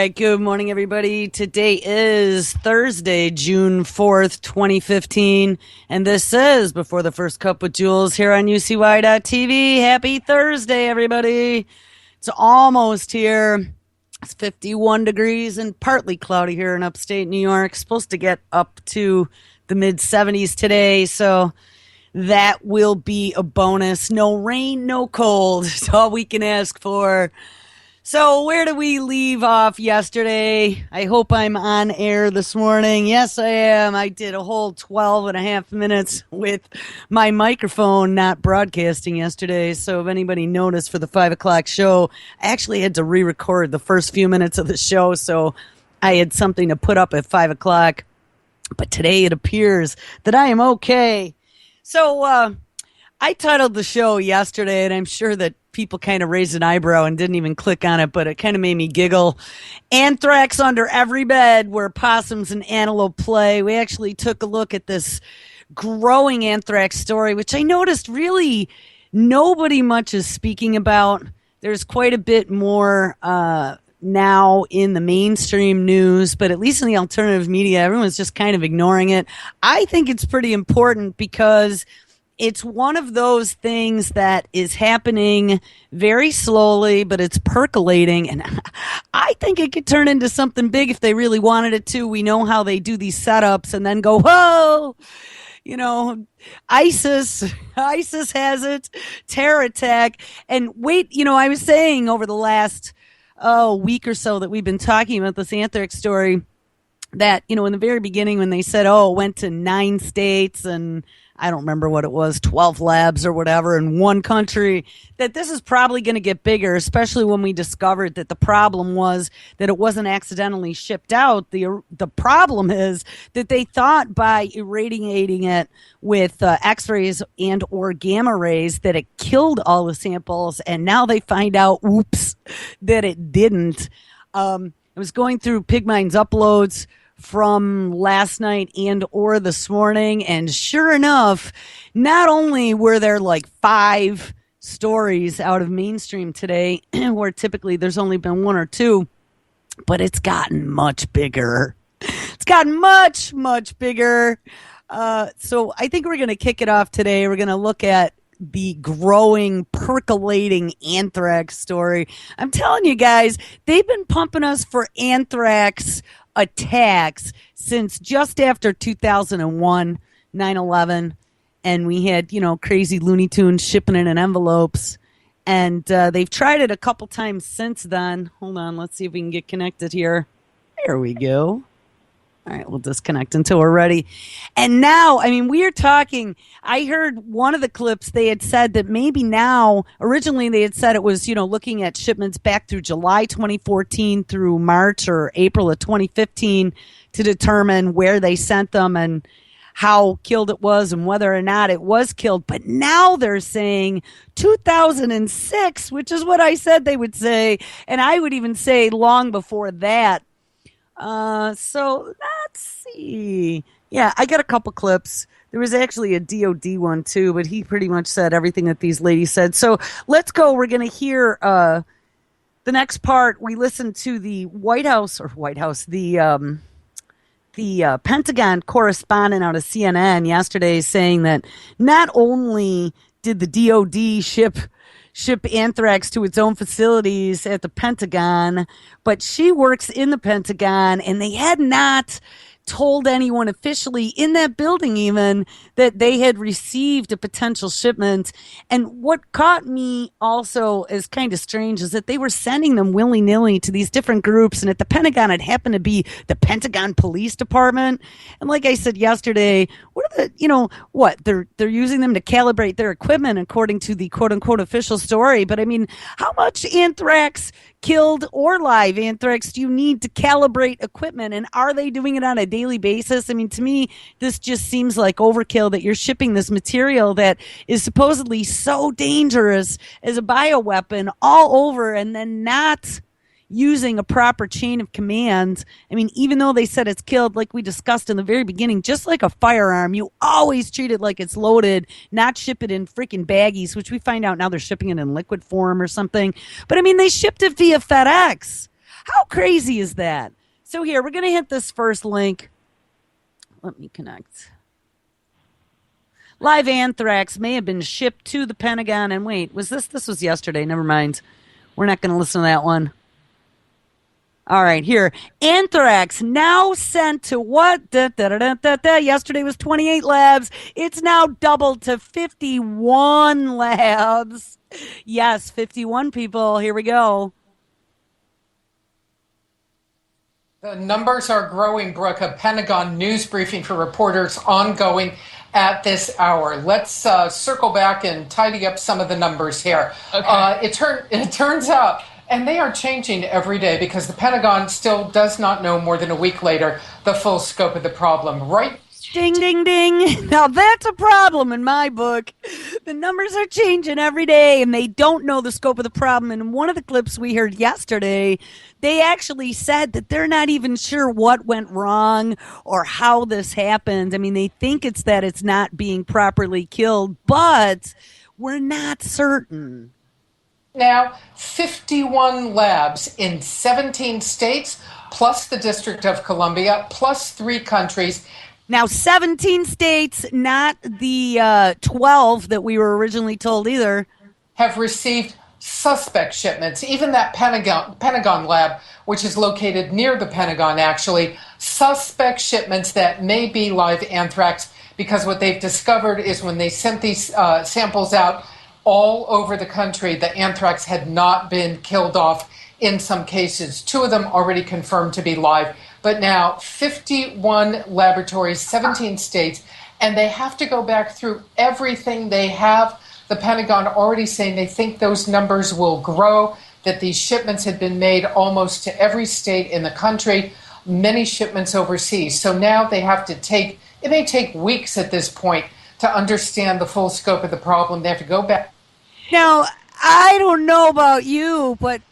right, good morning, everybody. Today is Thursday, June 4th, 2015, and this is Before the First Cup with Jules here on UCY.TV. Happy Thursday, everybody. It's almost here. It's 51 degrees and partly cloudy here in upstate New York. Supposed to get up to the mid-70s today, so that will be a bonus. No rain, no cold. It's all we can ask for. So where did we leave off yesterday? I hope I'm on air this morning. Yes, I am. I did a whole 12 and a half minutes with my microphone not broadcasting yesterday. So if anybody noticed for the 5 o'clock show, I actually had to re-record the first few minutes of the show. So I had something to put up at 5 o'clock. But today it appears that I am okay. So I titled the show yesterday, and I'm sure that people kind of raised an eyebrow and didn't even click on it, but it kind of made me giggle. Anthrax under every bed, where possums and antelope play. We actually took a look at this growing anthrax story, which I noticed really nobody much is speaking about. There's quite a bit more now in the mainstream news, but at least in the alternative media, everyone's just kind of ignoring it. I think it's pretty important because it's one of those things that is happening very slowly, but it's percolating. And I think it could turn into something big if they really wanted it to. We know how they do these setups and then go, whoa, you know, ISIS has it, terror attack. And wait, I was saying over the last week or so that we've been talking about this anthrax story that, in the very beginning when they said, it went to 9 states and I don't remember what it was, 12 labs or whatever in one country, that this is probably going to get bigger, especially when we discovered that the problem was that it wasn't accidentally shipped out. The problem is that they thought by irradiating it with X-rays and or gamma rays that it killed all the samples, and now they find out, oops, that it didn't. I was going through Pigmine's uploads from last night and or this morning, and sure enough, not only were there like 5 stories out of mainstream today where typically there's only been 1 or 2, but it's gotten much bigger. It's gotten much, much bigger. So I think we're going to kick it off today. We're going to look at the growing, percolating anthrax story. I'm telling you guys, they've been pumping us for anthrax attacks since just after 2001, 9/11, and we had, crazy Looney Tunes shipping it in envelopes, and they've tried it a couple times since then. Hold on, let's see if we can get connected here. There we go. All right, we'll disconnect until we're ready. And now, we are talking, I heard one of the clips, they had said that maybe now, originally they had said it was, looking at shipments back through July 2014 through March or April of 2015 to determine where they sent them and how killed it was and whether or not it was killed. But now they're saying 2006, which is what I said they would say. And I would even say long before that. So let's see. Yeah, I got a couple clips. There was actually a DOD one too, but he pretty much said everything that these ladies said. So let's go. We're going to hear the next part. We listened to the the Pentagon correspondent out of CNN yesterday saying that not only did the DOD ship anthrax to its own facilities at the Pentagon, but she works in the Pentagon, and they had not told anyone officially in that building even that they had received a potential shipment. And what caught me also as kind of strange is that they were sending them willy-nilly to these different groups, and at the Pentagon it happened to be the Pentagon Police Department. And like I said yesterday, what are the they're using them to calibrate their equipment according to the quote-unquote official story. But how much anthrax, killed or live anthrax, do you need to calibrate equipment, and are they doing it on a daily basis? To me, this just seems like overkill that you're shipping this material that is supposedly so dangerous as a bioweapon all over and then not using a proper chain of command. Even though they said it's killed, like we discussed in the very beginning, just like a firearm, you always treat it like it's loaded, not ship it in freaking baggies, which we find out now they're shipping it in liquid form or something. But they shipped it via FedEx. How crazy is that? So here, we're going to hit this first link. Let me connect. Live anthrax may have been shipped to the Pentagon. And wait, was this? This was yesterday. Never mind. We're not going to listen to that one. All right, here. Anthrax now sent to what? Yesterday was 28 labs. It's now doubled to 51 labs. Yes, 51 people. Here we go. The numbers are growing, Brooke. A Pentagon news briefing for reporters ongoing at this hour. Let's circle back and tidy up some of the numbers here. Okay. It turns out, and they are changing every day because the Pentagon still does not know more than a week later the full scope of the problem. Right? Ding, ding, ding. Now that's a problem in my book. The numbers are changing every day and they don't know the scope of the problem. And in one of the clips we heard yesterday, they actually said that they're not even sure what went wrong or how this happened. I mean, they think it's that it's not being properly killed, but we're not certain. Now, 51 labs in 17 states, plus the District of Columbia, plus 3 countries. Now, 17 states, not the 12 that we were originally told either, have received suspect shipments. Even that Pentagon lab, which is located near the Pentagon, actually, suspect shipments that may be live anthrax, because what they've discovered is when they sent these samples out all over the country, the anthrax had not been killed off in some cases. 2 of them already confirmed to be live. But now 51 laboratories, 17 states, and they have to go back through everything they have. The Pentagon already saying they think those numbers will grow, that these shipments had been made almost to every state in the country, many shipments overseas. So now they have to it may take weeks at this point to understand the full scope of the problem. They have to go back. Now, I don't know about you, but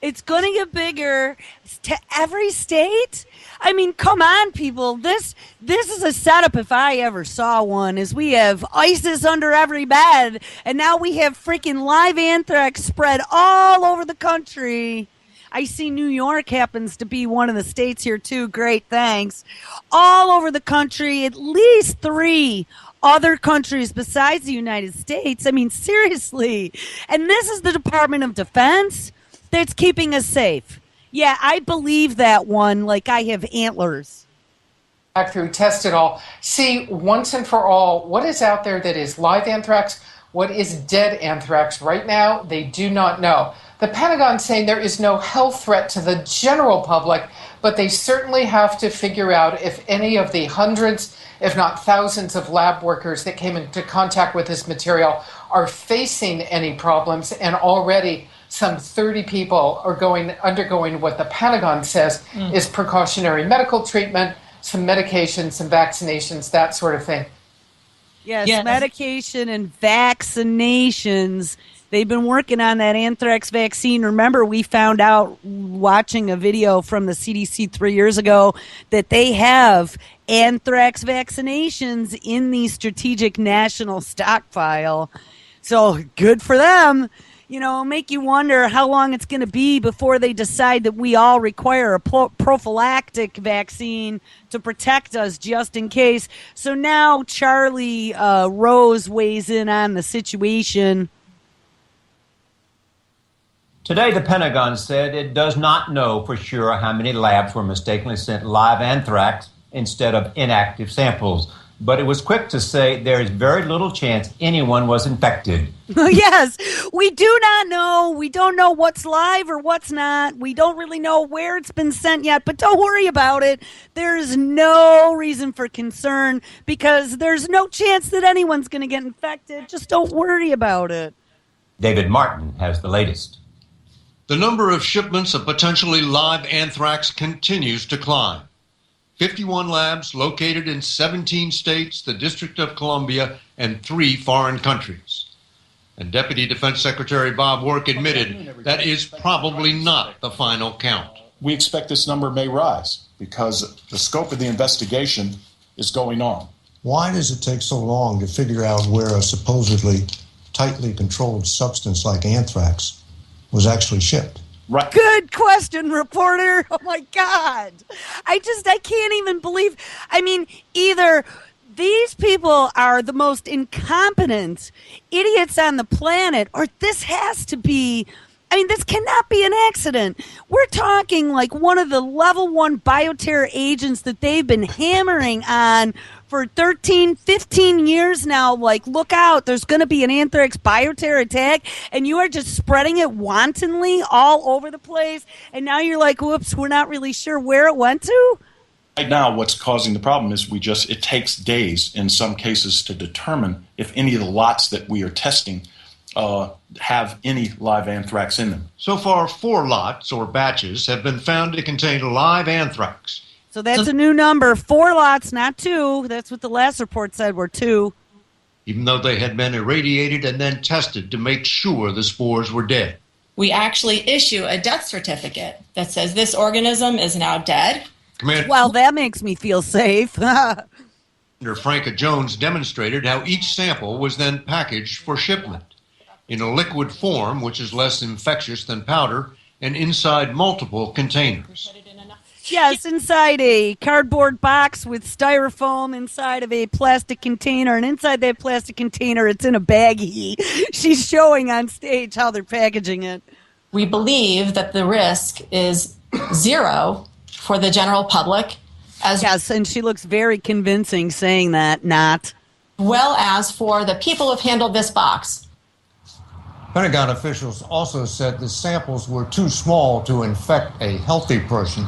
it's going to get bigger to every state. I mean, come on, people. This is a setup if I ever saw one, is we have ISIS under every bed, and now we have freaking live anthrax spread all over the country. I see New York happens to be one of the states here, too. Great, thanks. All over the country, at least 3 other countries besides the United States. I mean, seriously. And this is the Department of Defense that's keeping us safe. Yeah, I believe that one like I have antlers. Back through, test it all. See, once and for all, what is out there that is live anthrax, what is dead anthrax. Right now, they do not know. The Pentagon saying there is no health threat to the general public, but they certainly have to figure out if any of the hundreds, if not thousands of lab workers that came into contact with this material are facing any problems. And already some 30 people are undergoing what the Pentagon says is precautionary medical treatment, some medication, some vaccinations, that sort of thing. Yes, medication and vaccinations. They've been working on that anthrax vaccine. Remember, we found out watching a video from the CDC 3 years ago that they have anthrax vaccinations in the strategic national stockpile. So good for them. You know, make you wonder how long it's going to be before they decide that we all require a prophylactic vaccine to protect us just in case. So now Charlie Rose weighs in on the situation. Today, the Pentagon said it does not know for sure how many labs were mistakenly sent live anthrax instead of inactive samples. But it was quick to say there is very little chance anyone was infected. Yes, we do not know. We don't know what's live or what's not. We don't really know where it's been sent yet, but don't worry about it. There's no reason for concern because there's no chance that anyone's going to get infected. Just don't worry about it. David Martin has the latest. The number of shipments of potentially live anthrax continues to climb. 51 labs located in 17 states, the District of Columbia, and 3 foreign countries. And Deputy Defense Secretary Bob Work admitted that is probably not the final count. We expect this number may rise because the scope of the investigation is going on. Why does it take so long to figure out where a supposedly tightly controlled substance like anthrax was actually shipped? Right. Good question, reporter. Oh my God. I can't even believe. I mean, either these people are the most incompetent idiots on the planet, or this has to be. I mean, this cannot be an accident. We're talking like one of the level 1 bioterror agents that they've been hammering on for 13, 15 years now. Like, look out, there's going to be an anthrax bioterror attack, and you are just spreading it wantonly all over the place. And now you're like, whoops, we're not really sure where it went to. Right now, what's causing the problem is it takes days in some cases to determine if any of the lots that we are testing have any live anthrax in them. So far, 4 lots or batches have been found to contain live anthrax. So that's a new number. 4 lots, not 2. That's what the last report said were 2. Even though they had been irradiated and then tested to make sure the spores were dead. We actually issue a death certificate that says this organism is now dead. Well, that makes me feel safe. Commander Franca Jones demonstrated how each sample was then packaged for shipment in a liquid form, which is less infectious than powder, and inside multiple containers. Yes, inside a cardboard box with styrofoam inside of a plastic container, and inside that plastic container, it's in a baggie. She's showing on stage how they're packaging it. We believe that the risk is 0 for the general public, yes, and she looks very convincing saying that, not. Well as for the people who have handled this box. Pentagon officials also said the samples were too small to infect a healthy person,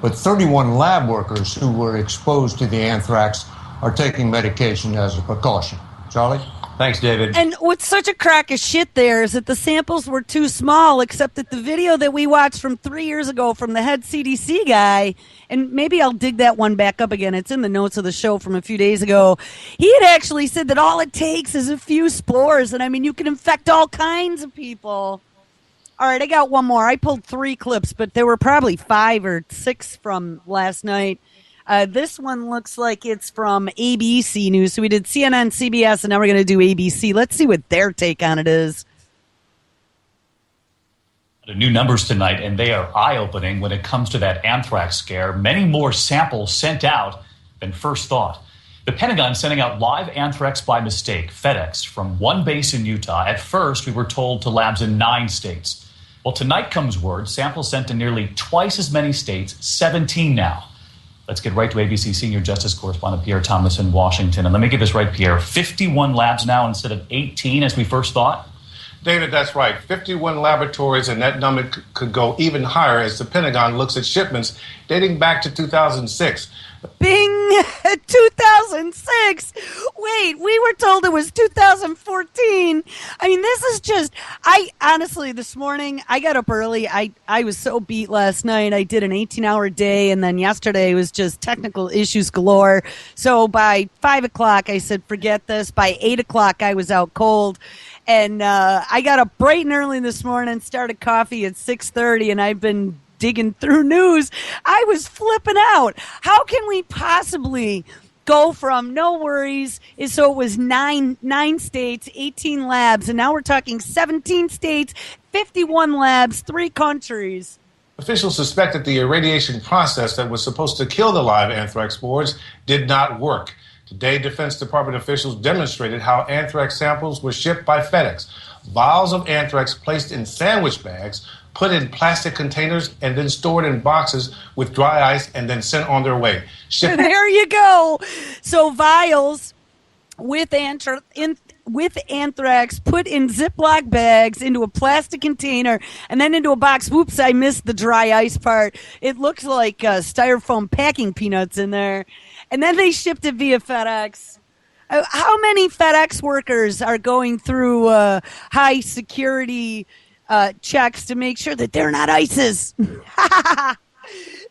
but 31 lab workers who were exposed to the anthrax are taking medication as a precaution. Charlie? Thanks, David. And what's such a crack of shit there is that the samples were too small, except that the video that we watched from 3 years ago from the head CDC guy, and maybe I'll dig that one back up again. It's in the notes of the show from a few days ago. He had actually said that all it takes is a few spores, and I mean, you can infect all kinds of people. All right, I got one more. I pulled 3 clips, but there were probably 5 or 6 from last night. This one looks like it's from ABC News. So we did CNN, CBS, and now we're going to do ABC. Let's see what their take on it is. The new numbers tonight, and they are eye-opening when it comes to that anthrax scare. Many more samples sent out than first thought. The Pentagon sending out live anthrax by mistake, FedEx, from one base in Utah. At first, we were told to labs in 9 states. Well, tonight comes word, samples sent to nearly twice as many states, 17 now. Let's get right to ABC Senior Justice Correspondent Pierre Thomas in Washington. And let me get this right, Pierre. 51 labs now instead of 18 as we first thought? David, that's right. 51 laboratories, and that number could go even higher as the Pentagon looks at shipments dating back to 2006. Bing! 2006! Wait, we were told it was 2014. I mean, this is just... honestly, this morning, I got up early. I was so beat last night. I did an 18-hour day, and then yesterday was just technical issues galore. So by 5 o'clock, I said, forget this. By 8 o'clock, I was out cold. And I got up bright and early this morning, started coffee at 6:30, and I've been digging through news. I was flipping out. How can we possibly go from no worries? So it was nine states, 18 labs, and now we're talking 17 states, 51 labs, 3 countries. Officials suspect that the irradiation process that was supposed to kill the live anthrax spores did not work. Today, Defense Department officials demonstrated how anthrax samples were shipped by FedEx. Vials of anthrax placed in sandwich bags, put in plastic containers, and then stored in boxes with dry ice and then sent on their way. There you go. So vials with anthrax put in Ziploc bags into a plastic container and then into a box. Whoops, I missed the dry ice part. It looks like styrofoam packing peanuts in there. And then they shipped it via FedEx. How many FedEx workers are going through high security checks to make sure that they're not ISIS?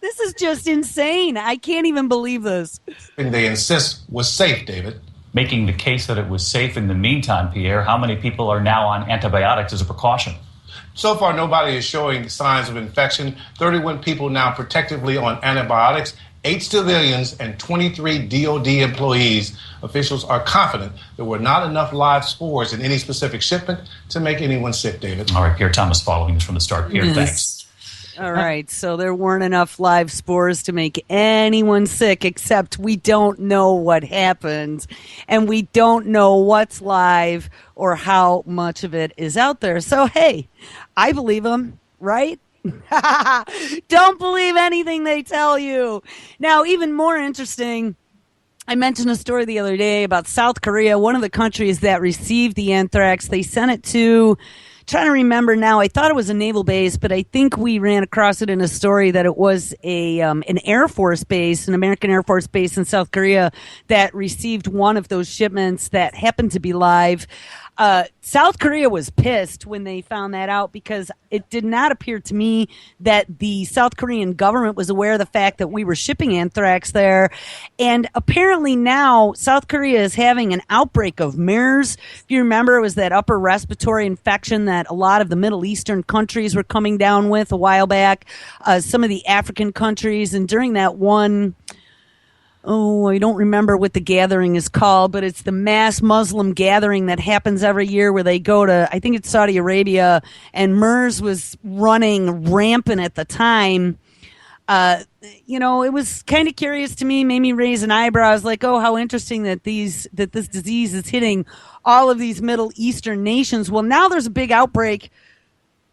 This is just insane. I can't even believe this. And they insist was safe, David. Making the case that it was safe in the meantime, Pierre, how many people are now on antibiotics as a precaution? So far, nobody is showing signs of infection. 31 people now protectively on antibiotics, 8 civilians and 23 DOD employees. Officials are confident there were not enough live spores in any specific shipment to make anyone sick, David. All right, Pierre Thomas following this from the start. Pierre, thanks. All right, so there weren't enough live spores to make anyone sick, except we don't know what happened, and we don't know what's live or how much of it is out there. So, hey, I believe them, right? Don't believe anything they tell you. Now, even more interesting, I mentioned a story the other day about South Korea, one of the countries that received the anthrax. They sent it to, trying to remember now, I thought it was a naval base, but I think we ran across it in a story that it was an Air Force base, an American Air Force base in South Korea that received one of those shipments that happened to be live. South Korea was pissed when they found that out because it did not appear to me that the South Korean government was aware of the fact that we were shipping anthrax there. And apparently now South Korea is having an outbreak of MERS. If you remember, it was that upper respiratory infection that a lot of the Middle Eastern countries were coming down with a while back, some of the African countries. And during that one, I don't remember what the gathering is called, but it's the mass Muslim gathering that happens every year where they go to, I think it's Saudi Arabia, and MERS was running rampant at the time. It was kind of curious to me, made me raise an eyebrow. I was like, oh, how interesting that this disease is hitting all of these Middle Eastern nations. Well, now there's a big outbreak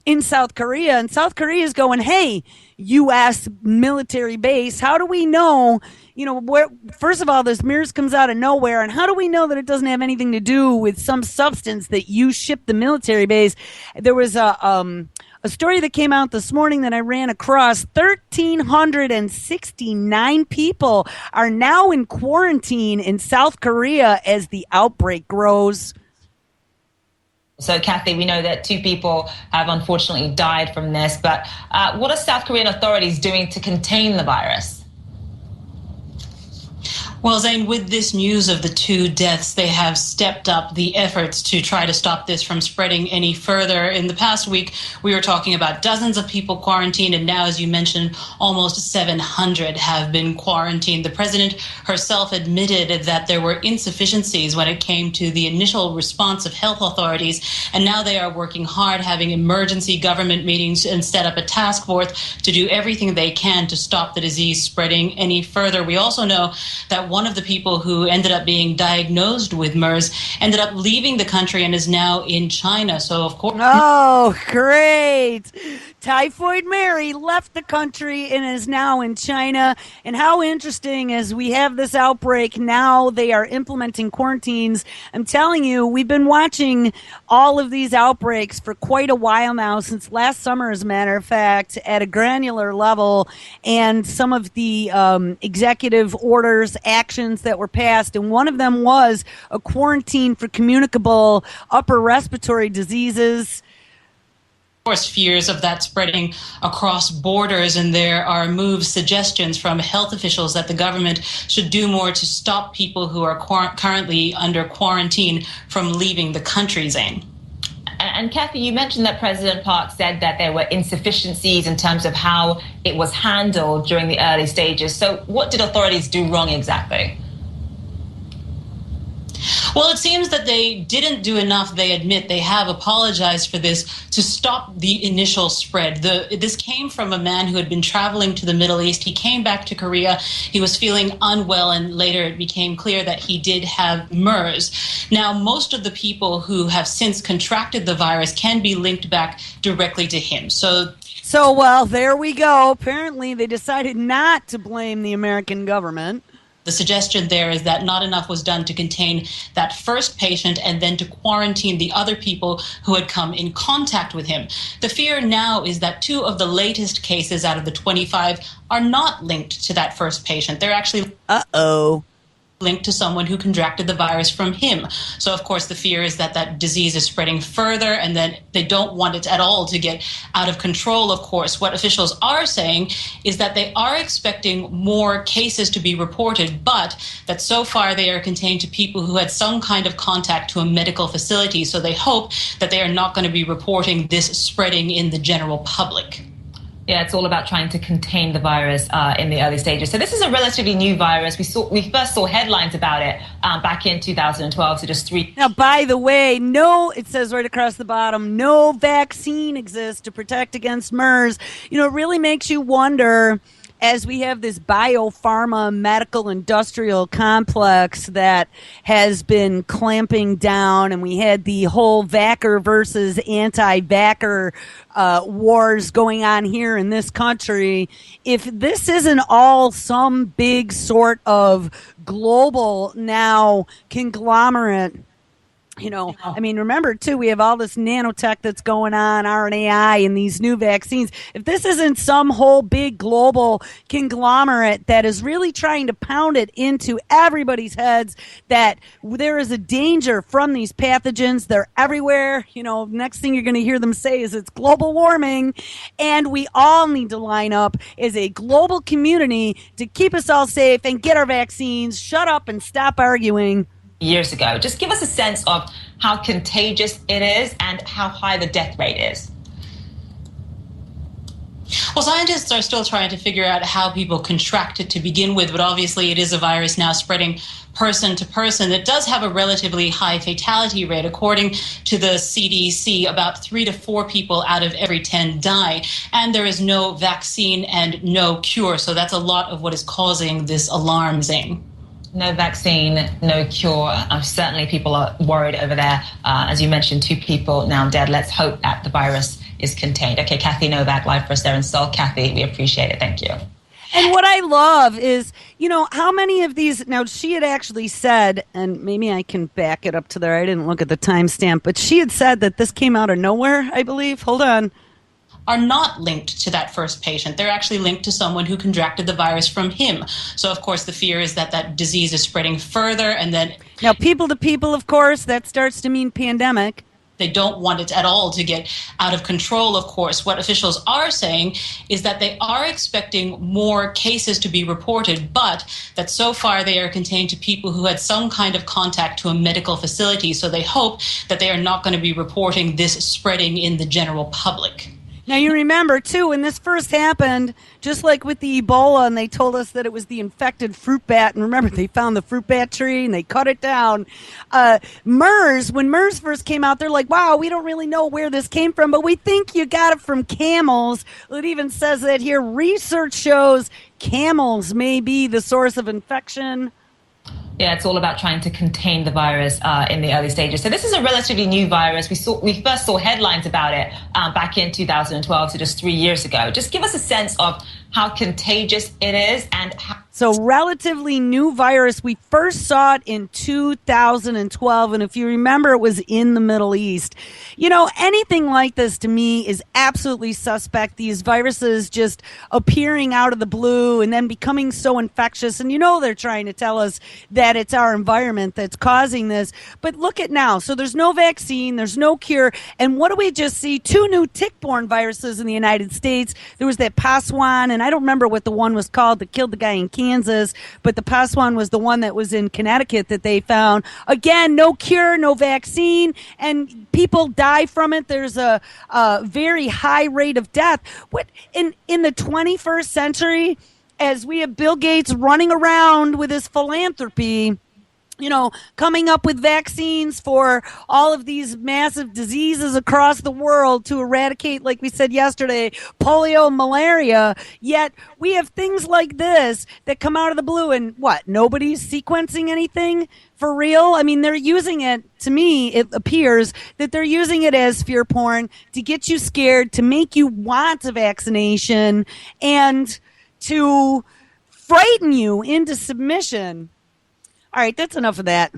in South Korea, and South Korea is going, hey, U.S. military base, how do we know, where, first of all, this MERS comes out of nowhere, and how do we know that it doesn't have anything to do with some substance that you shipped the military base? There was a story that came out this morning that I ran across. 1,369 people are now in quarantine in South Korea as the outbreak grows. So, Kathy, we know that 2 people have unfortunately died from this, but what are South Korean authorities doing to contain the virus? Well, Zane, with this news of the 2 deaths, they have stepped up the efforts to try to stop this from spreading any further. In the past week, we were talking about dozens of people quarantined, and now, as you mentioned, almost 700 have been quarantined. The president herself admitted that there were insufficiencies when it came to the initial response of health authorities, and now they are working hard, having emergency government meetings and set up a task force to do everything they can to stop the disease spreading any further. We also know that one of the people who ended up being diagnosed with MERS ended up leaving the country and is now in China. So, of course. Oh, great. Typhoid Mary left the country and is now in China. And how interesting is we have this outbreak. Now they are implementing quarantines. I'm telling you, we've been watching all of these outbreaks for quite a while now, since last summer, as a matter of fact, at a granular level. And some of the executive orders, actions that were passed, and one of them was a quarantine for communicable upper respiratory diseases. Of course, fears of that spreading across borders, and there are suggestions from health officials that the government should do more to stop people who are currently under quarantine from leaving the country, Zane. And Kathy, you mentioned that President Park said that there were insufficiencies in terms of how it was handled during the early stages. So what did authorities do wrong exactly? Well, it seems that they didn't do enough. They admit they have apologized for this to stop the initial spread. This came from a man who had been traveling to the Middle East. He came back to Korea. He was feeling unwell, and later it became clear that he did have MERS. Now, most of the people who have since contracted the virus can be linked back directly to him. So, well, there we go. Apparently, they decided not to blame the American government. The suggestion there is that not enough was done to contain that first patient and then to quarantine the other people who had come in contact with him. The fear now is that 2 of the latest cases out of the 25 are not linked to that first patient. They're actually linked to someone who contracted the virus from him. So, of course, the fear is that that disease is spreading further, and then they don't want it at all to get out of control, of course. What officials are saying is that they are expecting more cases to be reported, but that so far they are contained to people who had some kind of contact to a medical facility. So they hope that they are not going to be reporting this spreading in the general public. Yeah, it's all about trying to contain the virus in the early stages. So this is a relatively new virus. We first saw headlines about it back in 2012, so just three. Now, by the way, it says right across the bottom, no vaccine exists to protect against MERS. You know, it really makes you wonder, as we have this biopharma medical industrial complex that has been clamping down, and we had the whole vaxxer versus anti-vaxxer wars going on here in this country, if this isn't all some big sort of global now conglomerate. You know, I mean, remember, too, we have all this nanotech that's going on, RNAi, and these new vaccines. If this isn't some whole big global conglomerate that is really trying to pound it into everybody's heads that there is a danger from these pathogens, they're everywhere. You know, next thing you're going to hear them say is it's global warming, and we all need to line up as a global community to keep us all safe and get our vaccines. Shut up and stop arguing. Years ago. Just give us a sense of how contagious it is and how high the death rate is. Well, scientists are still trying to figure out how people contract it to begin with, but obviously it is a virus now spreading person to person that does have a relatively high fatality rate. According to the CDC, about 3 to 4 people out of every 10 die, and there is no vaccine and no cure. So that's a lot of what is causing this alarm, Zane. No vaccine, no cure. Certainly people are worried over there. As you mentioned, 2 people now dead. Let's hope that the virus is contained. Okay, Kathy Novak, live for us there in Seoul. Kathy, we appreciate it. Thank you. And what I love is, you know, how many of these, now she had actually said, and maybe I can back it up to there, I didn't look at the timestamp, but she had said that this came out of nowhere, I believe. Hold on. Are not linked to that first patient. They're actually linked to someone who contracted the virus from him. So, of course, the fear is that that disease is spreading further, and then... Now, people to people, of course, that starts to mean pandemic. They don't want it at all to get out of control, of course. What officials are saying is that they are expecting more cases to be reported, but that so far they are contained to people who had some kind of contact to a medical facility. So they hope that they are not going to be reporting this spreading in the general public. Now, you remember, too, when this first happened, just like with the Ebola, and they told us that it was the infected fruit bat, and remember, they found the fruit bat tree, and they cut it down. MERS, when MERS first came out, they're like, wow, we don't really know where this came from, but we think you got it from camels. It even says that here, research shows camels may be the source of infection. Yeah, it's all about trying to contain the virus in the early stages. So this is a relatively new virus. We first saw headlines about it back in 2012, so just 3 years ago. Just give us a sense of how contagious it is and how... So relatively new virus. We first saw it in 2012, and if you remember, it was in the Middle East. You know, anything like this to me is absolutely suspect. These viruses just appearing out of the blue and then becoming so infectious. And you know they're trying to tell us that it's our environment that's causing this. But look at now. So there's no vaccine, there's no cure. And what do we just see? 2 new tick-borne viruses in the United States. There was that Paswan, and I don't remember what the one was called that killed the guy in Kansas, but the Paswan was the one that was in Connecticut that they found. Again, no cure, no vaccine, and people die from it. There's a very high rate of death. What in the 21st century, as we have Bill Gates running around with his philanthropy, you know, coming up with vaccines for all of these massive diseases across the world to eradicate, like we said yesterday, polio, malaria. Yet we have things like this that come out of the blue, and what? Nobody's sequencing anything for real? I mean, they're using it, to me, it appears that they're using it as fear porn to get you scared, to make you want a vaccination, and to frighten you into submission. All right, that's enough of that.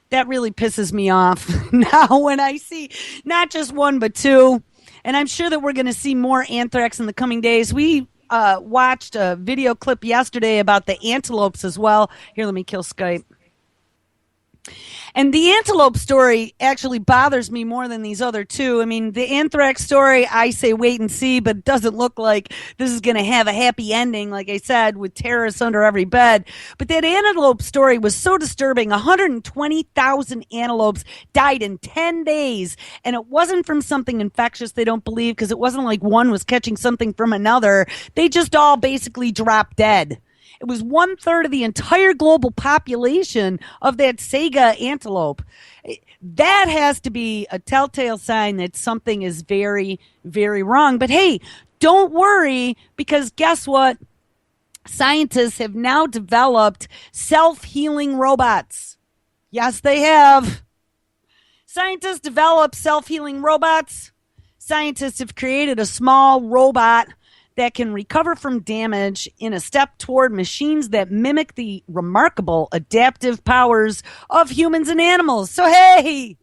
That really pisses me off now when I see not just 1, but 2. And I'm sure that we're going to see more anthrax in the coming days. We watched a video clip yesterday about the antelopes as well. Here, let me kill Skype. And the antelope story actually bothers me more than these other two. I mean, the anthrax story, I say wait and see, but it doesn't look like this is going to have a happy ending, like I said, with terrorists under every bed. But that antelope story was so disturbing. 120,000 antelopes died in 10 days. And it wasn't from something infectious, they don't believe, because it wasn't like one was catching something from another. They just all basically dropped dead. It was 1/3 of the entire global population of that Sega antelope. That has to be a telltale sign that something is very, very wrong. But hey, don't worry, because guess what? Scientists have now developed self-healing robots. Yes, they have. Scientists developed self-healing robots. Scientists have created a small robot that can recover from damage in a step toward machines that mimic the remarkable adaptive powers of humans and animals. So, hey,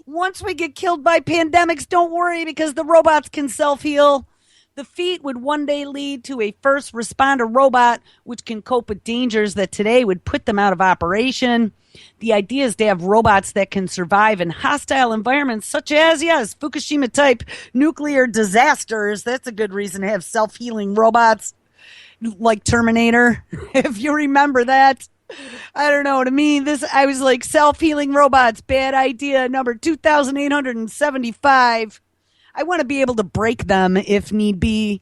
once we get killed by pandemics, don't worry, because the robots can self-heal. The feat would one day lead to a first responder robot which can cope with dangers that today would put them out of operation. The idea is to have robots that can survive in hostile environments such as, yes, Fukushima-type nuclear disasters. That's a good reason to have self-healing robots like Terminator, if you remember that. I don't know. To me, I was like, self-healing robots, bad idea, number 2,875. I want to be able to break them if need be.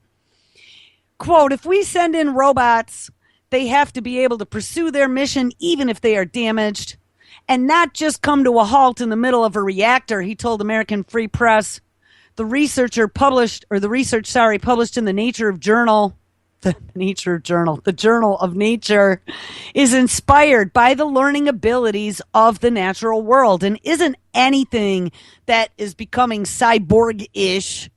Quote, if we send in robots, they have to be able to pursue their mission even if they are damaged and not just come to a halt in the middle of a reactor, he told American Free Press. The research published in the the Journal of Nature, is inspired by the learning abilities of the natural world and isn't anything that is becoming cyborg-ish.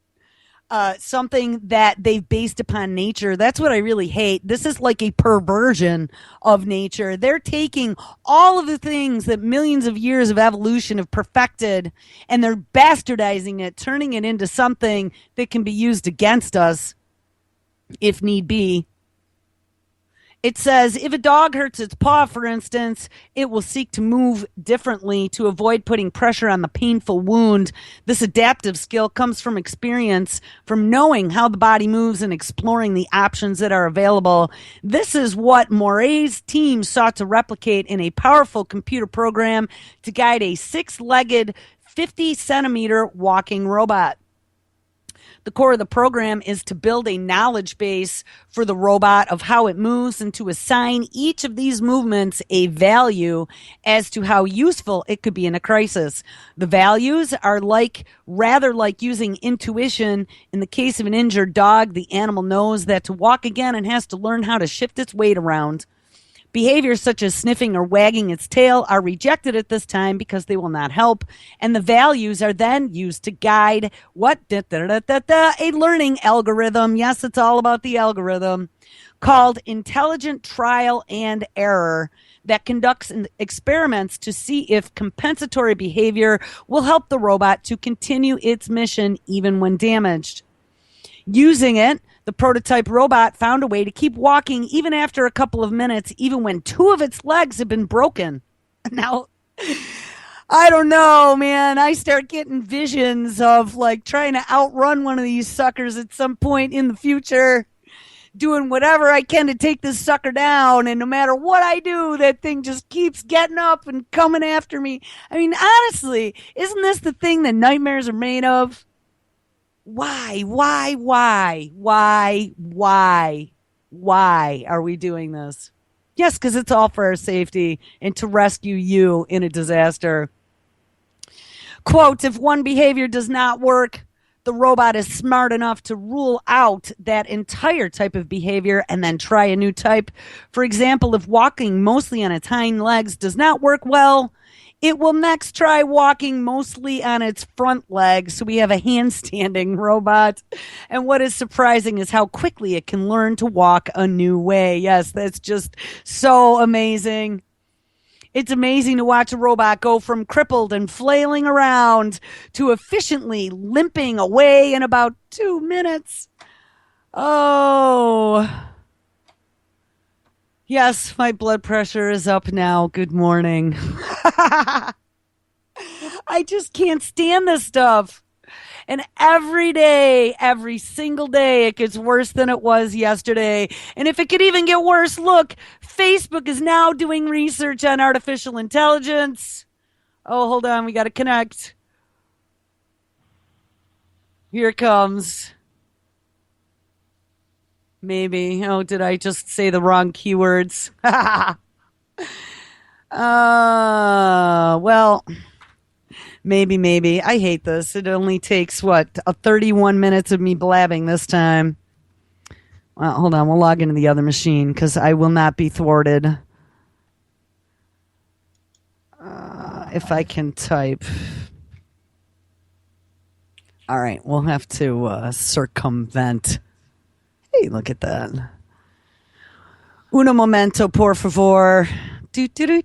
Something that they've based upon nature. That's what I really hate. This is like a perversion of nature. They're taking all of the things that millions of years of evolution have perfected, and they're bastardizing it, turning it into something that can be used against us if need be. It says, if a dog hurts its paw, for instance, it will seek to move differently to avoid putting pressure on the painful wound. This adaptive skill comes from experience, from knowing how the body moves and exploring the options that are available. This is what Moray's team sought to replicate in a powerful computer program to guide a 6-legged, 50-centimeter walking robot. The core of the program is to build a knowledge base for the robot of how it moves and to assign each of these movements a value as to how useful it could be in a crisis. The values are rather like using intuition. In the case of an injured dog, the animal knows that to walk again and has to learn how to shift its weight around. Behaviors such as sniffing or wagging its tail are rejected at this time because they will not help, and the values are then used to guide a learning algorithm. Yes, it's all about the algorithm, called intelligent trial and error, that conducts experiments to see if compensatory behavior will help the robot to continue its mission even when damaged. Using it, the prototype robot found a way to keep walking even after a couple of minutes, even when 2 of its legs had been broken. Now, I don't know, man. I start getting visions of like trying to outrun one of these suckers at some point in the future, doing whatever I can to take this sucker down. And no matter what I do, that thing just keeps getting up and coming after me. I mean, honestly, isn't this the thing that nightmares are made of? Why are we doing this? Yes, because it's all for our safety and to rescue you in a disaster. Quote, if one behavior does not work, the robot is smart enough to rule out that entire type of behavior and then try a new type. For example, if walking mostly on its hind legs does not work well, it will next try walking mostly on its front legs. So we have a handstanding robot. And what is surprising is how quickly it can learn to walk a new way. Yes, that's just so amazing. It's amazing to watch a robot go from crippled and flailing around to efficiently limping away in about 2 minutes. Oh. Yes, my blood pressure is up now. Good morning. I just can't stand this stuff. And every day, every single day, it gets worse than it was yesterday. And if it could even get worse, look, Facebook is now doing research on artificial intelligence. Oh, hold on. We got to connect. Here it comes. Maybe. Oh, did I just say the wrong keywords? Well, maybe. I hate this. It only takes, 31 minutes of me blabbing this time. Well, hold on. We'll log into the other machine because I will not be thwarted. If I can type. All right. We'll have to circumvent. Hey, look at that. Uno momento, por favor. I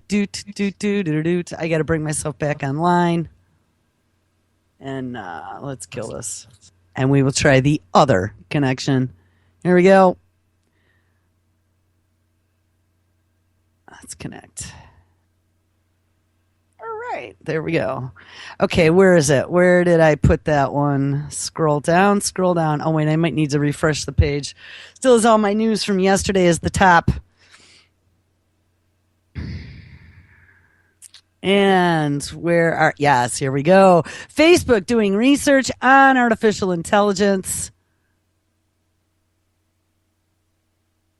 got to bring myself back online. And let's kill this. And we will try the other connection. Here we go. Let's connect. All right. There we go. Okay, where is it? Where did I put that one? Scroll down. Oh, wait, I might need to refresh the page. Still has all my news from yesterday as the top. And yes, here we go. Facebook doing research on artificial intelligence.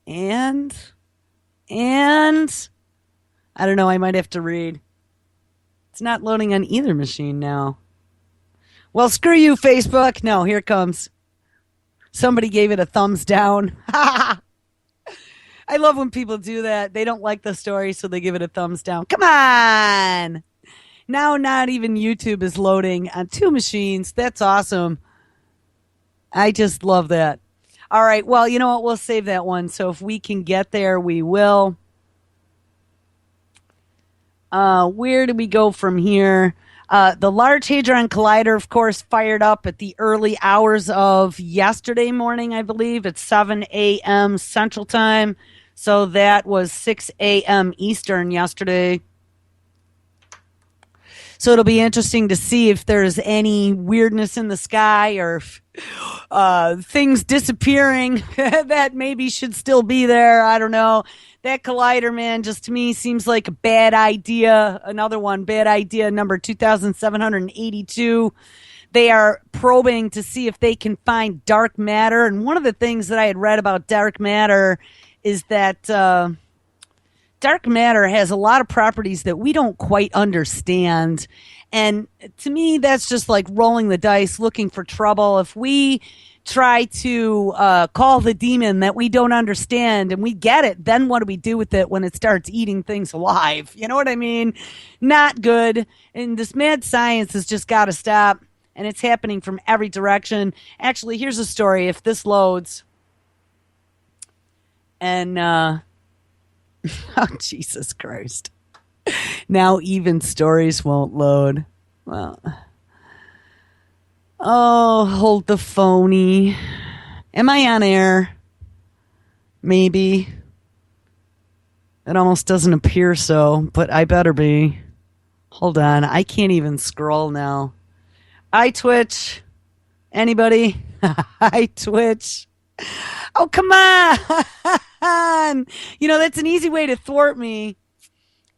And I don't know, I might have to read. It's not loading on either machine now. Well, screw you, Facebook. No, here it comes. Somebody gave it a thumbs down. I love when people do that. They don't like the story, so they give it a thumbs down. Come on. Now not even YouTube is loading on two machines. That's awesome. I just love that. All right. Well, you know what? We'll save that one. So if we can get there, we will. Where do we go from here? The Large Hadron Collider, of course, fired up at the early hours of yesterday morning, I believe. It's 7 a.m. Central Time. So that was 6 a.m. Eastern yesterday. So it'll be interesting to see if there's any weirdness in the sky or things disappearing that maybe should still be there. I don't know. That collider, man, just to me seems like a bad idea. Another one, bad idea, number 2,782. They are probing to see if they can find dark matter. And one of the things that I had read about dark matter is that dark matter has a lot of properties that we don't quite understand. And to me, that's just like rolling the dice, looking for trouble. If we try to call the demon that we don't understand and we get it, then what do we do with it when it starts eating things alive? You know what I mean? Not good. And this mad science has just got to stop. And it's happening from every direction. Actually, here's a story. If this loads. And, oh, Jesus Christ. Now even stories won't load. Well, oh, hold the phony. Am I on air? Maybe. It almost doesn't appear so, but I better be. Hold on. I can't even scroll now. I Twitch. Anybody? I Twitch. Oh, come on. You know, that's an easy way to thwart me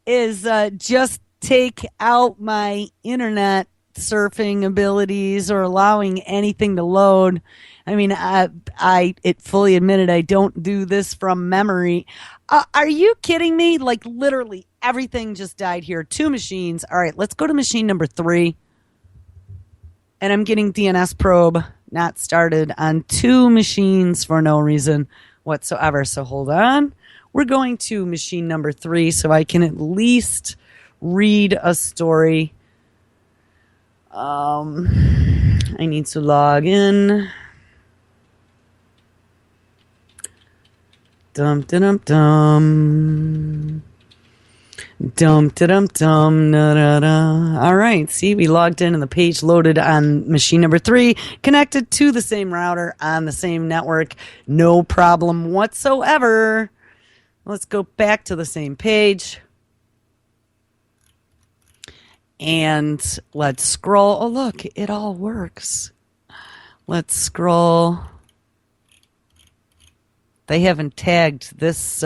is just take out my internet surfing abilities or allowing anything to load. I mean, I fully admitted I don't do this from memory. Are you kidding me? Like literally everything just died here. Two machines. All right, let's go to machine number 3. And I'm getting DNS probe not started on two machines for no reason whatsoever. So hold on. We're going to machine number 3 so I can at least read a story. I need to log in. Dum dum dum. Dum dum dum da da da. All right, see, we logged in and the page loaded on machine number 3, connected to the same router on the same network. No problem whatsoever. Let's go back to the same page. And let's scroll. Oh, look, it all works. Let's scroll. They haven't tagged this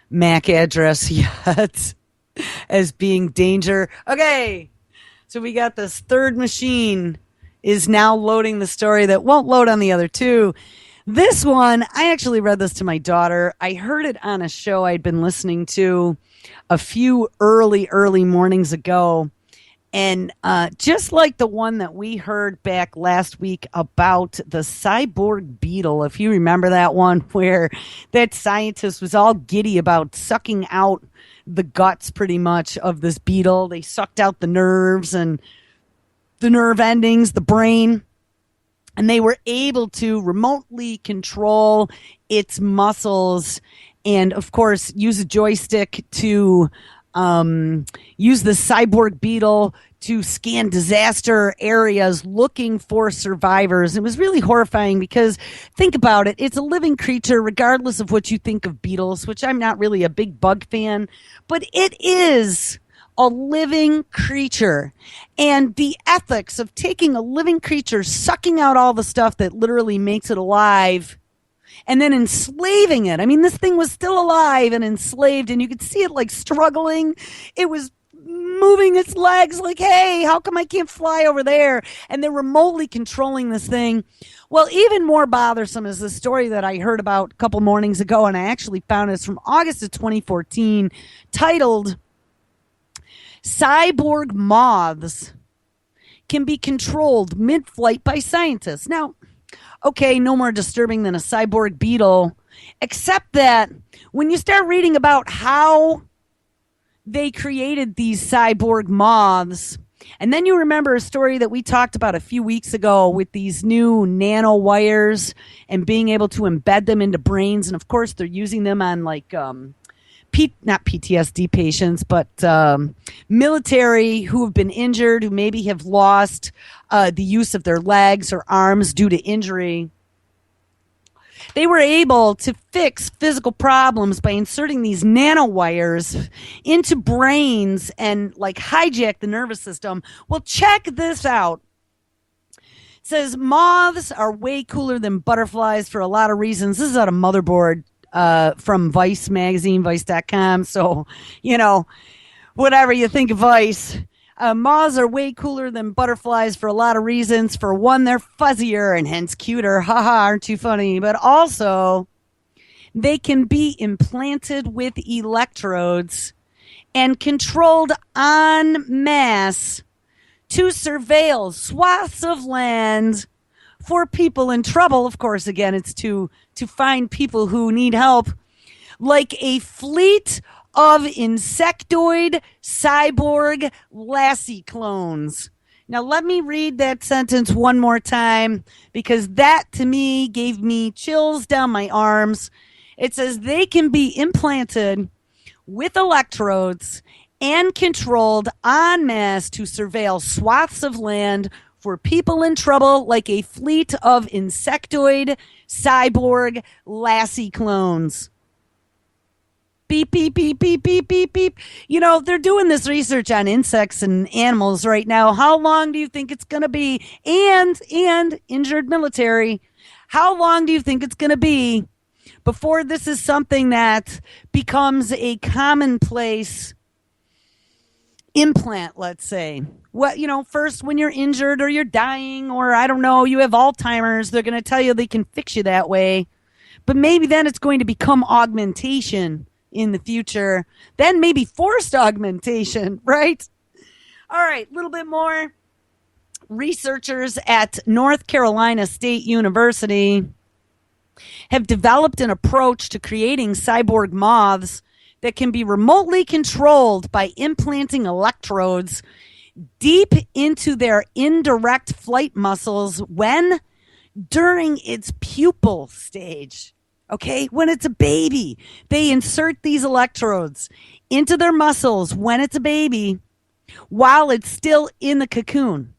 MAC address yet as being danger. Okay, so we got this third machine is now loading the story that won't load on the other two. This one, I actually read this to my daughter. I heard it on a show I'd been listening to a few early mornings ago. And just like the one that we heard back last week about the cyborg beetle, if you remember that one where that scientist was all giddy about sucking out the guts pretty much of this beetle. They sucked out the nerves and the nerve endings, the brain, and they were able to remotely control its muscles and, of course, use a joystick to use the cyborg beetle to scan disaster areas looking for survivors. It was really horrifying because think about it. It's a living creature, regardless of what you think of beetles, which I'm not really a big bug fan, but it is a living creature. And the ethics of taking a living creature, sucking out all the stuff that literally makes it alive, and then enslaving it. I mean, this thing was still alive and enslaved, and you could see it like struggling. It was moving its legs like, hey, how come I can't fly over there? And they're remotely controlling this thing. Well, even more bothersome is the story that I heard about a couple mornings ago, and I actually found it's from August of 2014, titled Cyborg Moths Can Be Controlled Mid-Flight by Scientists. Now, okay, no more disturbing than a cyborg beetle, except that when you start reading about how they created these cyborg moths, and then you remember a story that we talked about a few weeks ago with these new nanowires and being able to embed them into brains, and of course they're using them on like not PTSD patients, but military who have been injured, who maybe have lost the use of their legs or arms due to injury. They were able to fix physical problems by inserting these nanowires into brains and like hijack the nervous system. Well, check this out. It says moths are way cooler than butterflies for a lot of reasons. This is out of Motherboard. From Vice magazine, Vice.com. So, you know, whatever you think of Vice. Moths are way cooler than butterflies for a lot of reasons. For one, they're fuzzier and hence cuter. Haha, aren't you funny? But also, they can be implanted with electrodes and controlled en masse to surveil swaths of land for people in trouble. Of course, again, it's to find people who need help, like a fleet of insectoid cyborg lassie clones. Now, let me read that sentence one more time because that, to me, gave me chills down my arms. It says they can be implanted with electrodes and controlled en masse to surveil swaths of land for people in trouble, like a fleet of insectoid cyborg lassie clones. Beep, beep, beep, beep, beep, beep, beep. You know, they're doing this research on insects and animals right now. How long do you think it's going to be? And injured military, how long do you think it's going to be before this is something that becomes a commonplace implant, let's say? What, you know, first when you're injured or you're dying or I don't know, you have Alzheimer's, they're going to tell you they can fix you that way. But maybe then it's going to become augmentation in the future. Then maybe forced augmentation, right? All right, a little bit more. Researchers at North Carolina State University have developed an approach to creating cyborg moths that can be remotely controlled by implanting electrodes deep into their indirect flight muscles during its pupal stage. Okay, when it's a baby, they insert these electrodes into their muscles when it's a baby while it's still in the cocoon.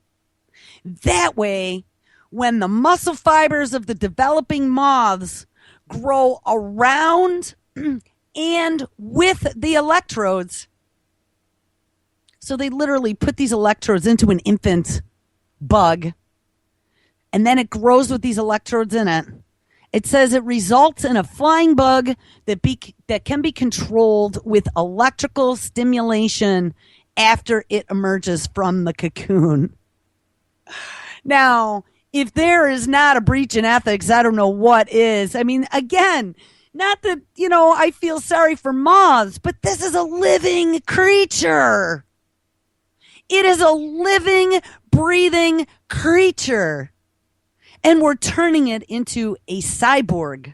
That way, when the muscle fibers of the developing moths grow around and with the electrodes, So they literally put these electrodes into an infant bug, and then it grows with these electrodes in it. It says it results in a flying bug that can be controlled with electrical stimulation after it emerges from the cocoon. Now, if there is not a breach in ethics, I don't know what is. I mean, again, not that, I feel sorry for moths, but this is a living creature. It is a living, breathing creature. And we're turning it into a cyborg.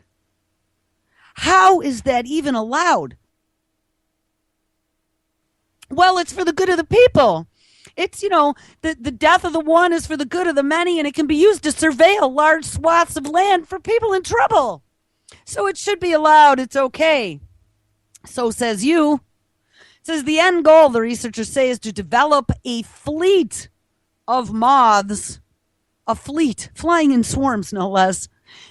How is that even allowed? Well, it's for the good of the people. It's, the death of the one is for the good of the many, and it can be used to surveil large swaths of land for people in trouble. So it should be allowed. It's okay. So says you. It says the end goal, the researchers say, is to develop a fleet of moths. A fleet, flying in swarms, no less,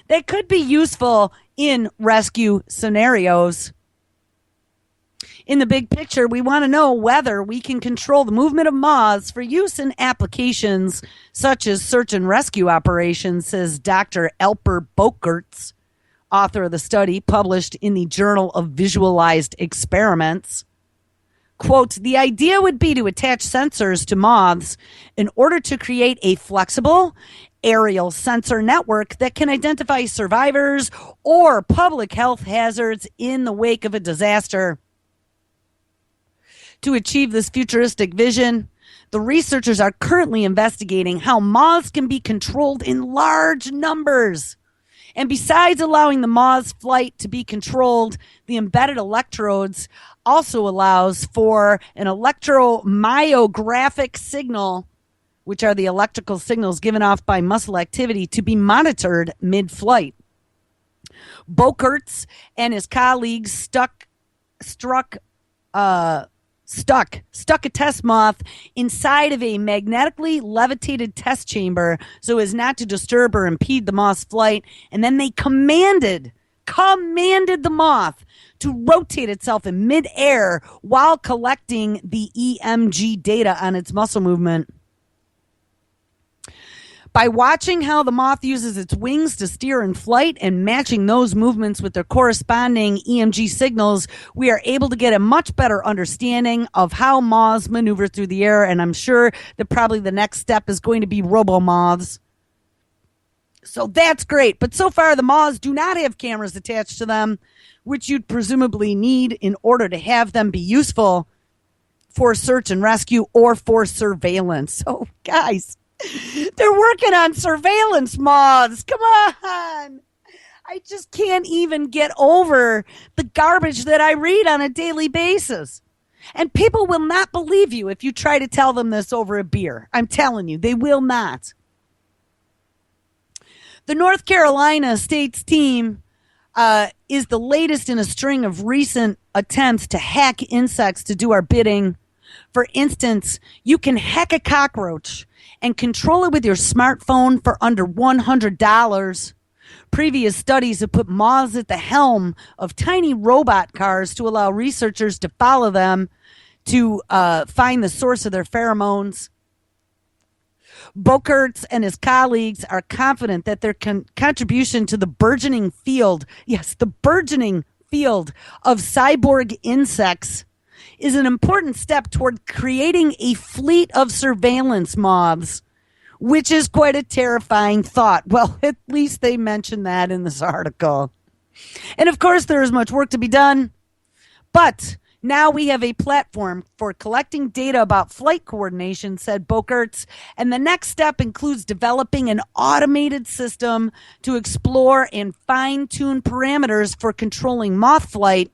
that could be useful in rescue scenarios. In the big picture, we want to know whether we can control the movement of moths for use in applications such as search and rescue operations, says Dr. Elper Bokerts, author of the study published in the Journal of Visualized Experiments. Quote, the idea would be to attach sensors to moths in order to create a flexible aerial sensor network that can identify survivors or public health hazards in the wake of a disaster. To achieve this futuristic vision, the researchers are currently investigating how moths can be controlled in large numbers. And besides allowing the moth's flight to be controlled, the embedded electrodes also allows for an electromyographic signal, which are the electrical signals given off by muscle activity, to be monitored mid-flight. Bokerts and his colleagues stuck a test moth inside of a magnetically levitated test chamber so as not to disturb or impede the moth's flight, and then they commanded the moth to rotate itself in midair while collecting the EMG data on its muscle movement. By watching how the moth uses its wings to steer in flight and matching those movements with their corresponding EMG signals, we are able to get a much better understanding of how moths maneuver through the air, and I'm sure that probably the next step is going to be robo-moths. So that's great, but so far the moths do not have cameras attached to them, which you'd presumably need in order to have them be useful for search and rescue or for surveillance. So, guys, they're working on surveillance moths. Come on. I just can't even get over the garbage that I read on a daily basis. And people will not believe you if you try to tell them this over a beer. I'm telling you, they will not. The North Carolina State's team is the latest in a string of recent attempts to hack insects to do our bidding. For instance, you can hack a cockroach and control it with your smartphone for under $100. Previous studies have put moths at the helm of tiny robot cars to allow researchers to follow them to find the source of their pheromones. Bokerts and his colleagues are confident that their contribution to the burgeoning field, yes, the burgeoning field of cyborg insects, is an important step toward creating a fleet of surveillance moths, which is quite a terrifying thought. Well, at least they mentioned that in this article. And of course, there is much work to be done, but now we have a platform for collecting data about flight coordination, said Bokerts, and the next step includes developing an automated system to explore and fine-tune parameters for controlling moth flight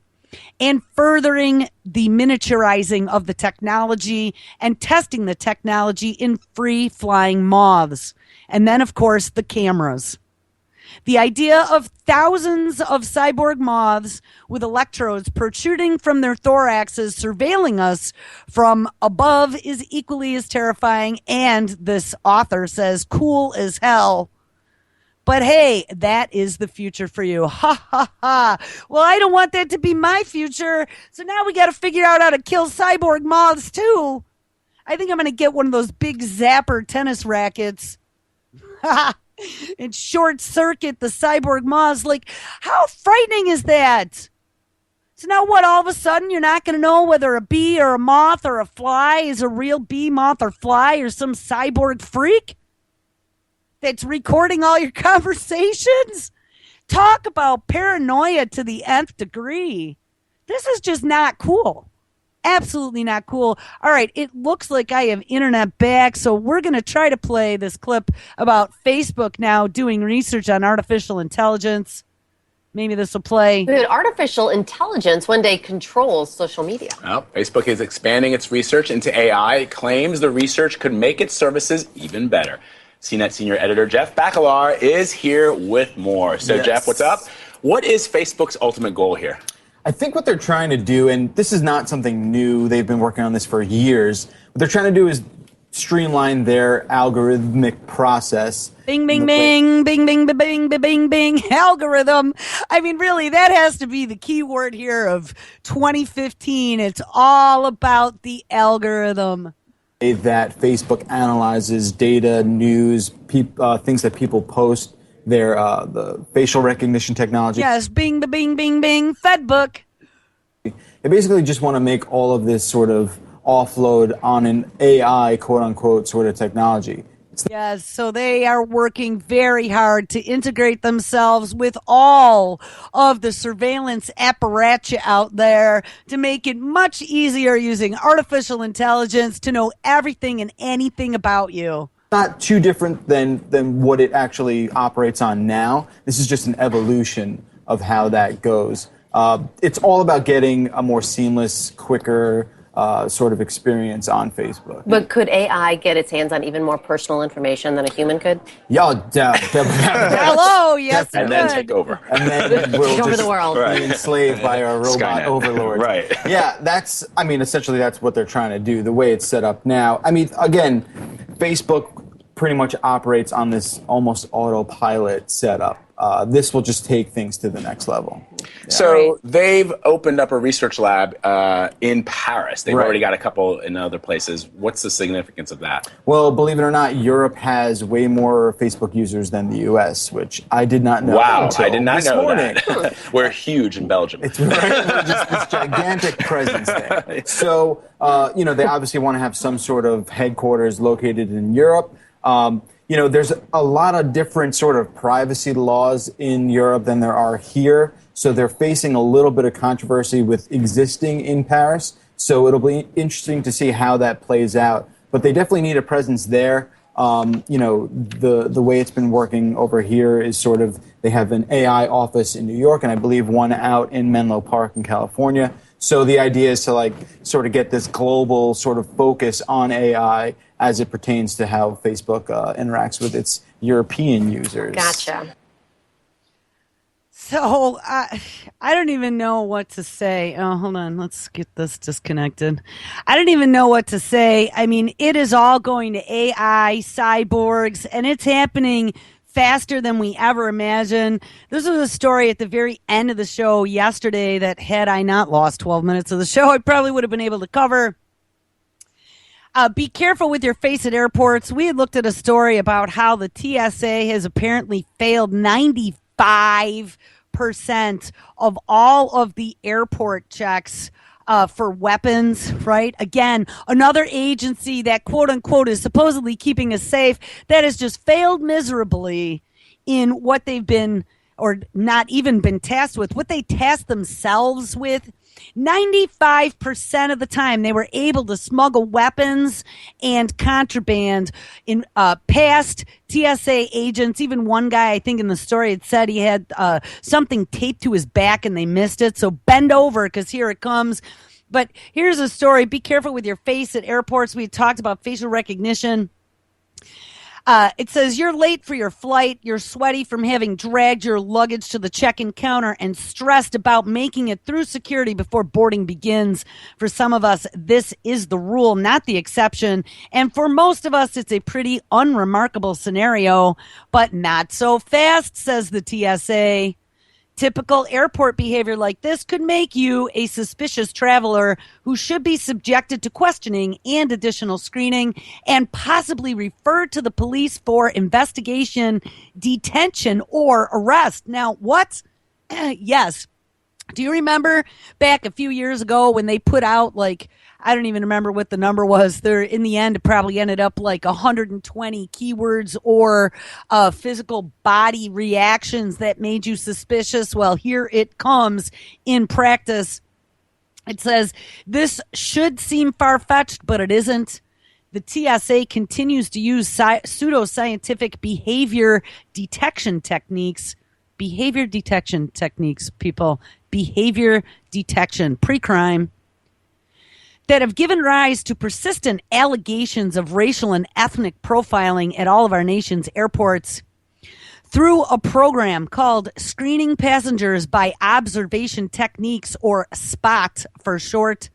and furthering the miniaturizing of the technology and testing the technology in free-flying moths. And then, of course, the cameras. The idea of thousands of cyborg moths with electrodes protruding from their thoraxes surveilling us from above is equally as terrifying, and this author says cool as hell. But hey, that is the future for you. Ha ha ha. Well, I don't want that to be my future. So now we got to figure out how to kill cyborg moths too. I think I'm going to get one of those big zapper tennis rackets and short circuit the cyborg moths. Like, how frightening is that? So now what, all of a sudden you're not going to know whether a bee or a moth or a fly is a real bee, moth, or fly, or some cyborg freak that's recording all your conversations? Talk about paranoia to the nth degree. This is just not cool. Absolutely not cool. All right, it looks like I have internet back, so we're going to try to play this clip about Facebook now doing research on artificial intelligence. Maybe this will play. Dude, artificial intelligence one day controls social media. Well, Facebook is expanding its research into AI. It claims the research could make its services even better. CNET senior editor Jeff Bakalar is here with more. So, Yes. Jeff, what's up? What is Facebook's ultimate goal here? I think what they're trying to do, and this is not something new, they've been working on this for years, what they're trying to do is streamline their algorithmic process. Bing, bing, bing, bing, bing, bing, bing, bing, bing, bing, algorithm. I mean, really, that has to be the key word here of 2015. It's all about the algorithm. That Facebook analyzes data, news, things that people post, their the facial recognition technology. Yes, bing, bing, bing, bing, Fedbook. They basically just want to make all of this sort of offload on an AI, quote unquote, sort of technology. Yes, so they are working very hard to integrate themselves with all of the surveillance apparatus out there to make it much easier using artificial intelligence to know everything and anything about you. Not too different than what it actually operates on now. This is just an evolution of how that goes. It's all about getting a more seamless, quicker sort of experience on Facebook. But could AI get its hands on even more personal information than a human could? Yeah, hello, yes, and then take over. And then we'll Take over just the world. be enslaved by our robot Skynet. overlords. Right. Yeah, essentially that's what they're trying to do, the way it's set up now. I mean, again, Facebook pretty much operates on this almost autopilot setup. This will just take things to the next level. Yeah. So they've opened up a research lab in Paris. They've Right. already got a couple in other places. What's the significance of that? Well, believe it or not, Europe has way more Facebook users than the U.S., which I did not know. Wow, until I did not this know morning. that. We're huge in Belgium. It's right. We're just this gigantic presence there. So, they obviously want to have some sort of headquarters located in Europe. There's a lot of different sort of privacy laws in Europe than there are here. So they're facing a little bit of controversy with existing in Paris. So it'll be interesting to see how that plays out. But they definitely need a presence there. The way it's been working over here is sort of, they have an AI office in New York and I believe one out in Menlo Park in California. So the idea is to sort of get this global sort of focus on AI as it pertains to how Facebook interacts with its European users. Gotcha. So I don't even know what to say. Oh, hold on. Let's get this disconnected. I don't even know what to say. I mean, it is all going to AI, cyborgs, and it's happening faster than we ever imagined. This was a story at the very end of the show yesterday that had I not lost 12 minutes of the show, I probably would have been able to cover. Be careful with your face at airports. We had looked at a story about how the TSA has apparently failed 95% of all of the airport checks for weapons, right? Again, another agency that quote unquote is supposedly keeping us safe that has just failed miserably in what they've been, or not even been tasked with, what they tasked themselves with. 95% of the time they were able to smuggle weapons and contraband in past TSA agents. Even one guy, I think in the story, had said he had something taped to his back and they missed it. So bend over because here it comes. But here's a story. Be careful with your face at airports. We talked about facial recognition. It says you're late for your flight, you're sweaty from having dragged your luggage to the check-in counter and stressed about making it through security before boarding begins. For some of us, this is the rule, not the exception. And for most of us, it's a pretty unremarkable scenario, but not so fast, says the TSA. Typical airport behavior like this could make you a suspicious traveler who should be subjected to questioning and additional screening and possibly referred to the police for investigation, detention, or arrest. Now, what? Yes. Do you remember back a few years ago when they put out, like, I don't even remember what the number was. There, in the end, it probably ended up like 120 keywords or physical body reactions that made you suspicious. Well, here it comes in practice. It says this should seem far-fetched, but it isn't. The TSA continues to use pseudoscientific behavior detection techniques. Behavior detection techniques, people. Behavior detection, pre-crime, that have given rise to persistent allegations of racial and ethnic profiling at all of our nation's airports. Through a program called Screening Passengers by Observation Techniques, or SPOT for short,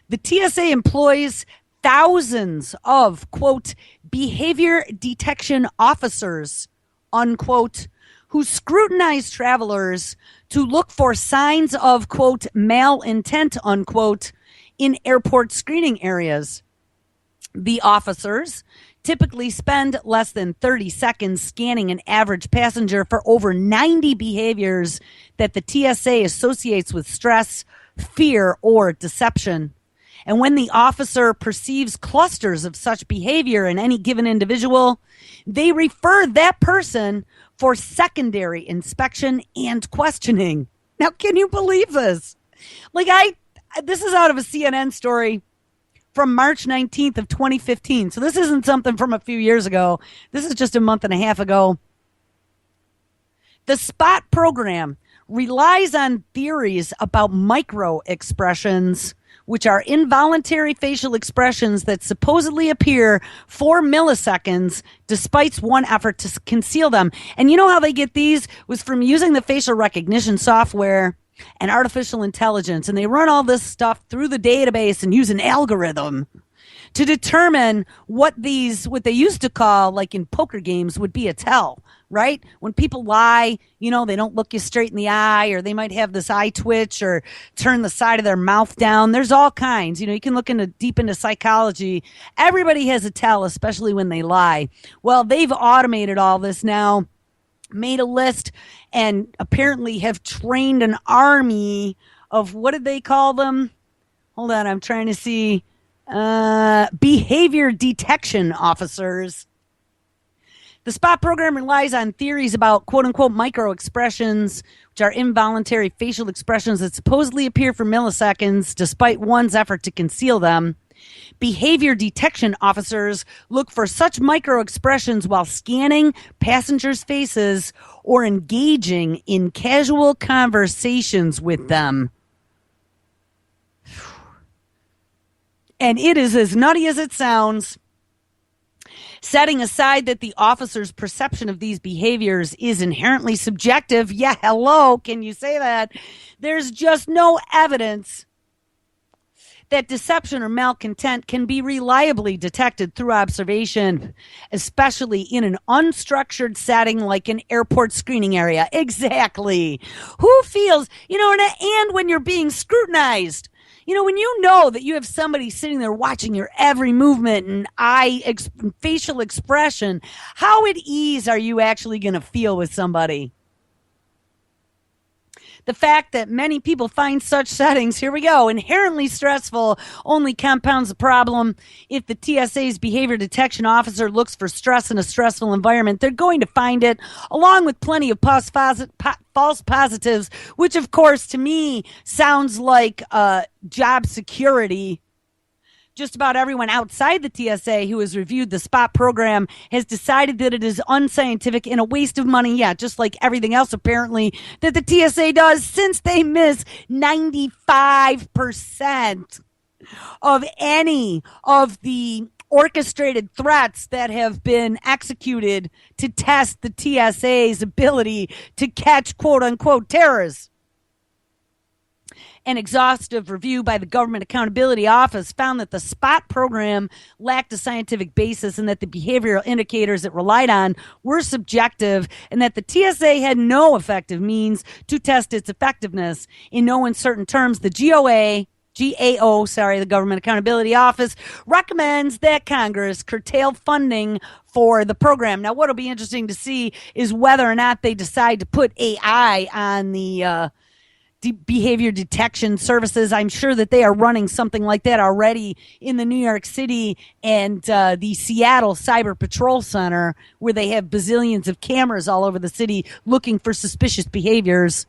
the TSA employs thousands of, quote, behavior detection officers, unquote, who scrutinize travelers to look for signs of, quote, malintent, unquote, in airport screening areas. The officers typically spend less than 30 seconds scanning an average passenger for over 90 behaviors that the TSA associates with stress, fear, or deception. And when the officer perceives clusters of such behavior in any given individual, they refer that person for secondary inspection and questioning. Now, can you believe this? This is out of a CNN story from March 19th of 2015. So this isn't something from a few years ago. This is just a month and a half ago. The SPOT program relies on theories about micro expressions, which are involuntary facial expressions that supposedly appear for milliseconds despite one effort to conceal them. And you know how they get these? Was from using the facial recognition software and artificial intelligence. And they run all this stuff through the database and use an algorithm to determine what they used to call, like in poker games, would be a tell, right? When people lie, they don't look you straight in the eye, or they might have this eye twitch or turn the side of their mouth down. There's all kinds. You can look deep into psychology. Everybody has a tell, especially when they lie. Well, they've automated all this now, made a list, and apparently have trained an army of, what did they call them? Hold on, I'm trying to see. Behavior detection officers. The SPOT program relies on theories about quote-unquote micro expressions, which are involuntary facial expressions that supposedly appear for milliseconds despite one's effort to conceal them. Behavior detection officers look for such micro expressions while scanning passengers' faces or engaging in casual conversations with them. And it is as nutty as it sounds. Setting aside that the officer's perception of these behaviors is inherently subjective. Yeah, hello, can you say that? There's just no evidence that deception or malcontent can be reliably detected through observation, especially in an unstructured setting like an airport screening area. Exactly. Who feels, and when you're being scrutinized, when you know that you have somebody sitting there watching your every movement and facial expression, how at ease are you actually going to feel with somebody? The fact that many people find such settings, here we go, inherently stressful only compounds the problem. If the TSA's behavior detection officer looks for stress in a stressful environment, they're going to find it, along with plenty of false positives, which, of course, to me sounds like job security. Just about everyone outside the TSA who has reviewed the SPOT program has decided that it is unscientific and a waste of money. Yeah, just like everything else, apparently, that the TSA does, since they miss 95% of any of the orchestrated threats that have been executed to test the TSA's ability to catch quote-unquote terrorists. An exhaustive review by the Government Accountability Office found that the SPOT program lacked a scientific basis and that the behavioral indicators it relied on were subjective and that the TSA had no effective means to test its effectiveness. In no uncertain terms, the GAO, the Government Accountability Office, recommends that Congress curtail funding for the program. Now, what'll be interesting to see is whether or not they decide to put AI on the behavior detection services. I'm sure that they are running something like that already in the New York City and the Seattle Cyber Patrol Center, where they have bazillions of cameras all over the city looking for suspicious behaviors.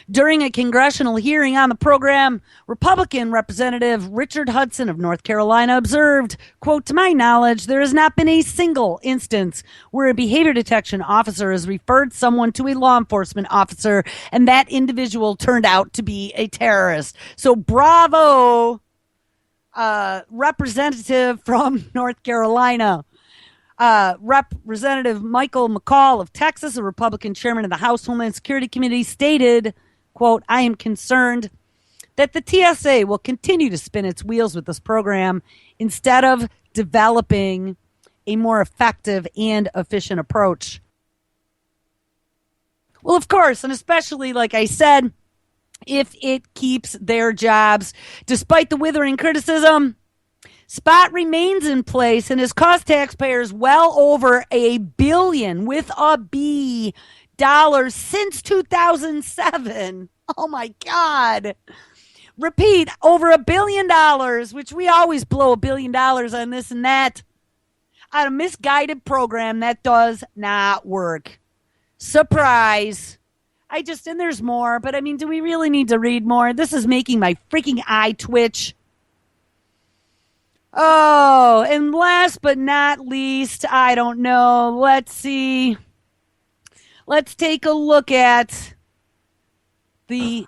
During a congressional hearing on the program, Republican Representative Richard Hudson of North Carolina observed, quote, "To my knowledge, there has not been a single instance where a behavior detection officer has referred someone to a law enforcement officer and that individual turned out to be a terrorist." So bravo, representative from North Carolina. Representative Michael McCall of Texas, a Republican chairman of the House Homeland Security Committee, stated, quote, "I am concerned that the TSA will continue to spin its wheels with this program instead of developing a more effective and efficient approach." Well, of course, and especially, like I said, if it keeps their jobs. Despite the withering criticism, SPOT remains in place and has cost taxpayers well over $1 billion with a B dollars since 2007. Oh my God. Repeat, over $1 billion, which we always blow $1 billion on this and that, on a misguided program that does not work. Surprise. And there's more, but I mean, do we really need to read more? This is making my freaking eye twitch. Oh, and last but not least, I don't know. Let's see. Let's take a look at the...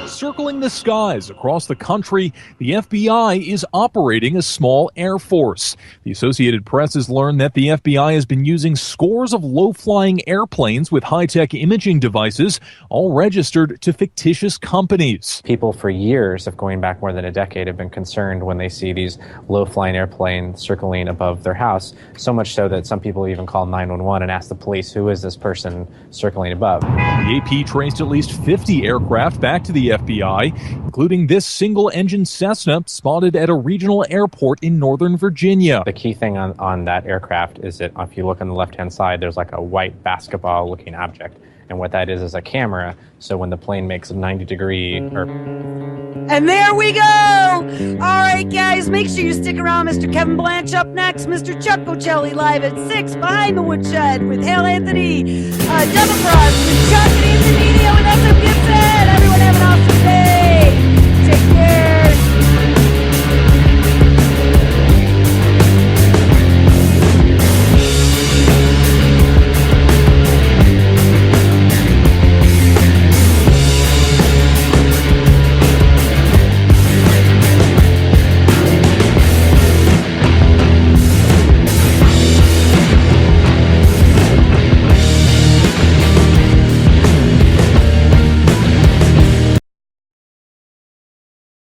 Circling the skies across the country, the FBI is operating a small air force. The Associated Press has learned that the FBI has been using scores of low-flying airplanes with high-tech imaging devices, all registered to fictitious companies. People for years, if going back more than a decade, have been concerned when they see these low-flying airplanes circling above their house, so much so that some people even call 911 and ask the police, who is this person circling above? The AP traced at least 50 aircraft back to the FBI, including this single-engine Cessna spotted at a regional airport in Northern Virginia. The key thing on that aircraft is that if you look on the left-hand side, there's like a white basketball-looking object. And what that is a camera, so when the plane makes a 90-degree... And there we go! All right, guys, make sure you stick around. Mr. Kevin Blanche up next. Mr. Chuck Ocelli live at 6 behind the woodshed with Hal Anthony. Double Cross with Chuck and Anthony with SM